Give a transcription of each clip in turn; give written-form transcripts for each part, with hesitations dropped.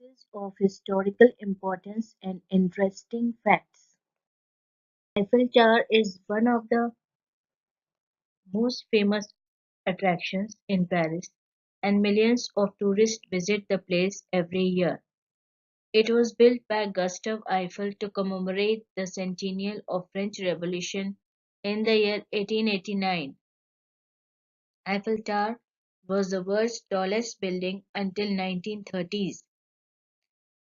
places of historical importance and interesting facts. Eiffel Tower is one of the most famous attractions in Paris, and millions of tourists visit the place every year. It was built by Gustave Eiffel to commemorate the centennial of French Revolution in the year 1889. Eiffel Tower was the world's tallest building until 1930s.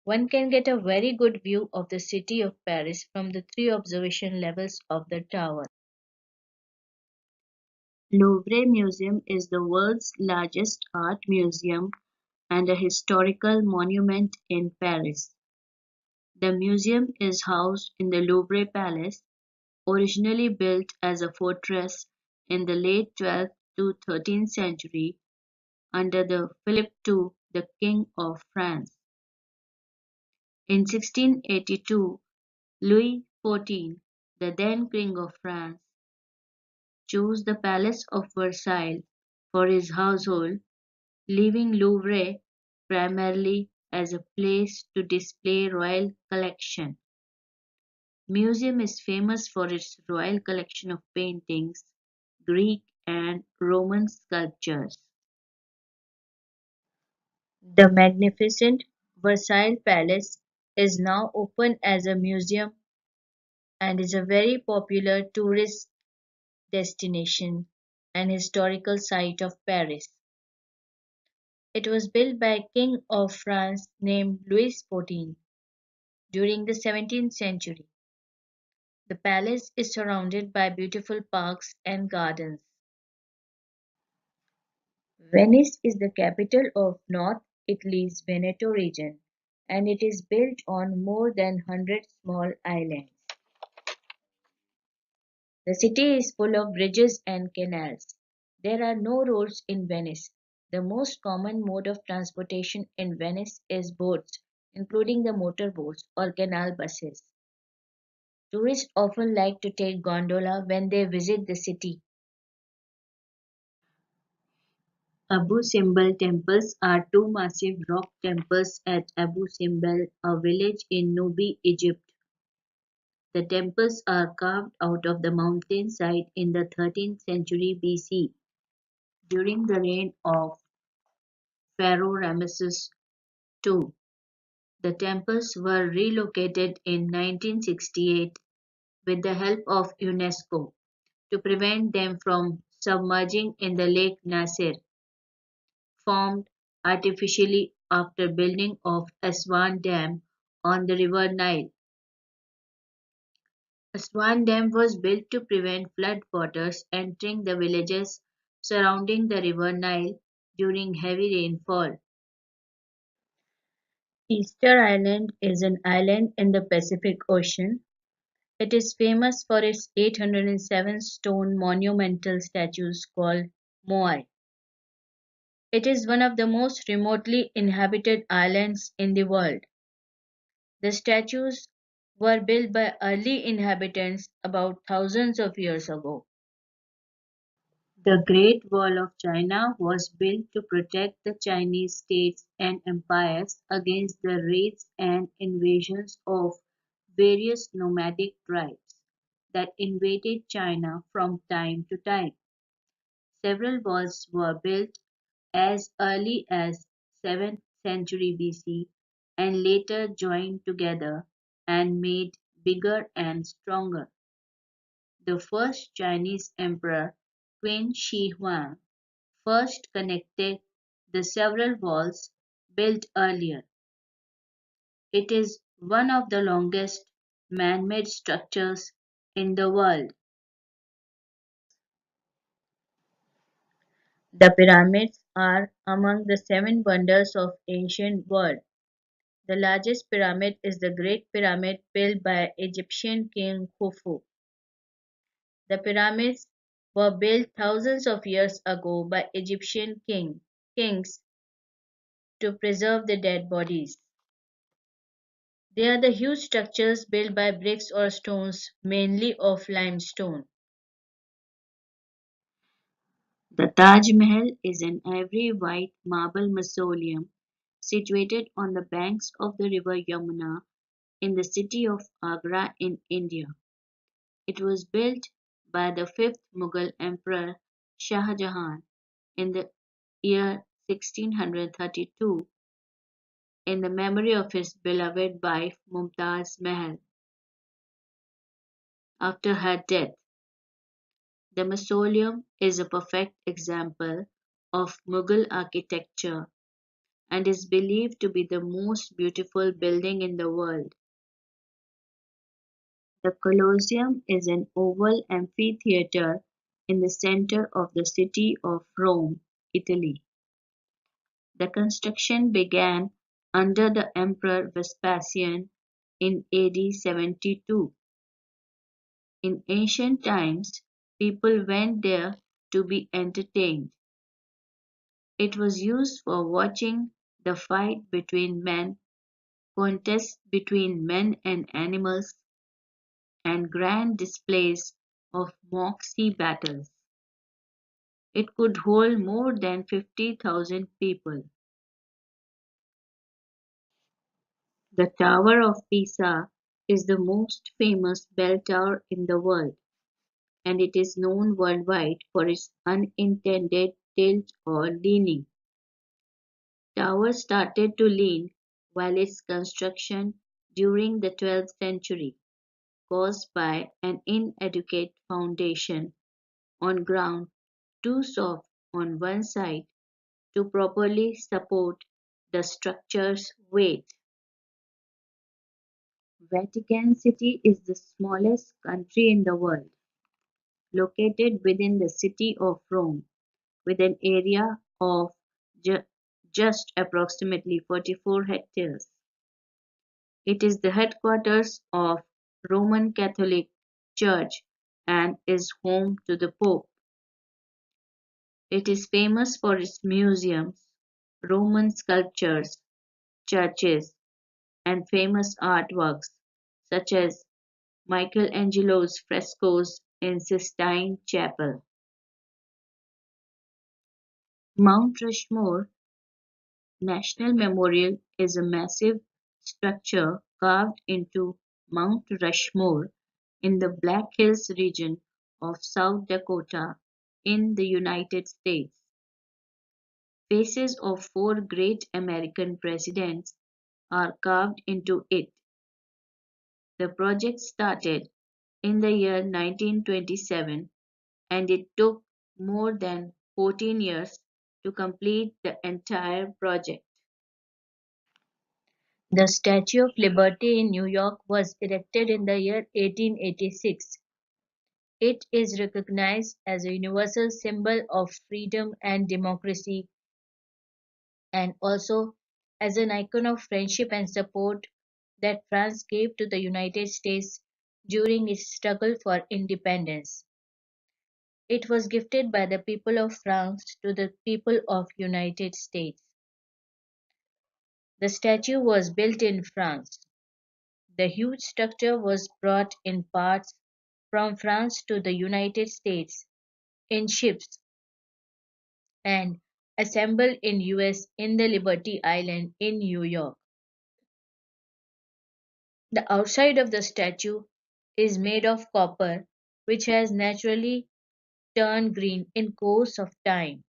One can get a very good view of the city of Paris from the three observation levels of the tower. Louvre Museum is the world's largest art museum and a historical monument in Paris. The museum is housed in the Louvre Palace, originally built as a fortress in the late 12th to 13th century under the Philip II, the King of France. In 1682, Louis XIV, the then King of France, chose the Palace of Versailles for his household, leaving Louvre primarily as a place to display royal collection. Museum is famous for its royal collection of paintings, Greek and Roman sculptures. The magnificent Versailles Palace is now open as a museum and is a very popular tourist destination and historical site of Paris. It was built by a king of France named Louis XIV during the 17th century. The palace is surrounded by beautiful parks and gardens. Venice is the capital of North Italy's Veneto region, and it is built on more than 100 small islands. The city is full of bridges and canals. There are no roads in Venice. The most common mode of transportation in Venice is boats, including the motorboats or canal buses. Tourists often like to take gondola when they visit the city. Abu Simbel temples are two massive rock temples at Abu Simbel, a village in Nubi, Egypt. The temples are carved out of the mountainside in the 13th century BC during the reign of Pharaoh Ramesses II. The temples were relocated in 1968 with the help of UNESCO to prevent them from submerging in the Lake Nasser, formed artificially after building of Aswan Dam on the River Nile. Aswan Dam was built to prevent flood waters entering the villages surrounding the River Nile during heavy rainfall. Easter Island is an island in the Pacific Ocean. It is famous for its 807 stone monumental statues called moai. It is one of the most remotely inhabited islands in the world. The statues were built by early inhabitants about thousands of years ago. The Great Wall of China was built to protect the Chinese states and empires against the raids and invasions of various nomadic tribes that invaded China from time to time. Several walls were built as early as 7th century BC and later joined together and made bigger and stronger. The first Chinese emperor, Qin Shi Huang, first connected the several walls built earlier. It is one of the longest man-made structures in the world. The pyramids are among the seven wonders of ancient world. The largest pyramid is the Great Pyramid built by Egyptian King Khufu. The pyramids were built thousands of years ago by Egyptian kings to preserve the dead bodies. They are the huge structures built by bricks or stones, mainly of limestone. The Taj Mahal is an ivory white marble mausoleum situated on the banks of the river Yamuna in the city of Agra in India. It was built by the fifth Mughal Emperor Shah Jahan in the year 1632 in the memory of his beloved wife Mumtaz Mahal. After her death, the mausoleum is a perfect example of Mughal architecture and is believed to be the most beautiful building in the world. The Colosseum is an oval amphitheater in the center of the city of Rome, Italy. The construction began under the Emperor Vespasian in AD 72. In ancient times, people went there to be entertained. It was used for watching the fight between men, contests between men and animals, and grand displays of mock sea battles. It could hold more than 50,000 people. The Tower of Pisa is the most famous bell tower in the world, and it is known worldwide for its unintended tilt or leaning. Tower started to lean while its construction during the 12th century, caused by an inadequate foundation on ground too soft on one side to properly support the structure's weight. Vatican City is the smallest country in the world, located within the city of Rome, with an area of ju- just approximately 44 hectares. It is the headquarters of Roman Catholic Church and is home to the Pope. It is famous for its museums, Roman sculptures, churches, and famous artworks such as Michelangelo's frescoes in Sistine Chapel. Mount Rushmore National Memorial is a massive structure carved into Mount Rushmore in the Black Hills region of South Dakota in the United States. Faces of four great American presidents are carved into it. The project started in the year 1927 and it took more than 14 years to complete the entire project. The Statue of Liberty in New York was erected in the year 1886. It is recognized as a universal symbol of freedom and democracy and also as an icon of friendship and support that France gave to the United States during its struggle for independence. It was gifted by the people of France to the people of United States. The statue was built in France. The huge structure was brought in parts from France to the United States in ships and assembled in US in the Liberty Island in New York. The outside of the statue is made of copper which has naturally turned green in course of time.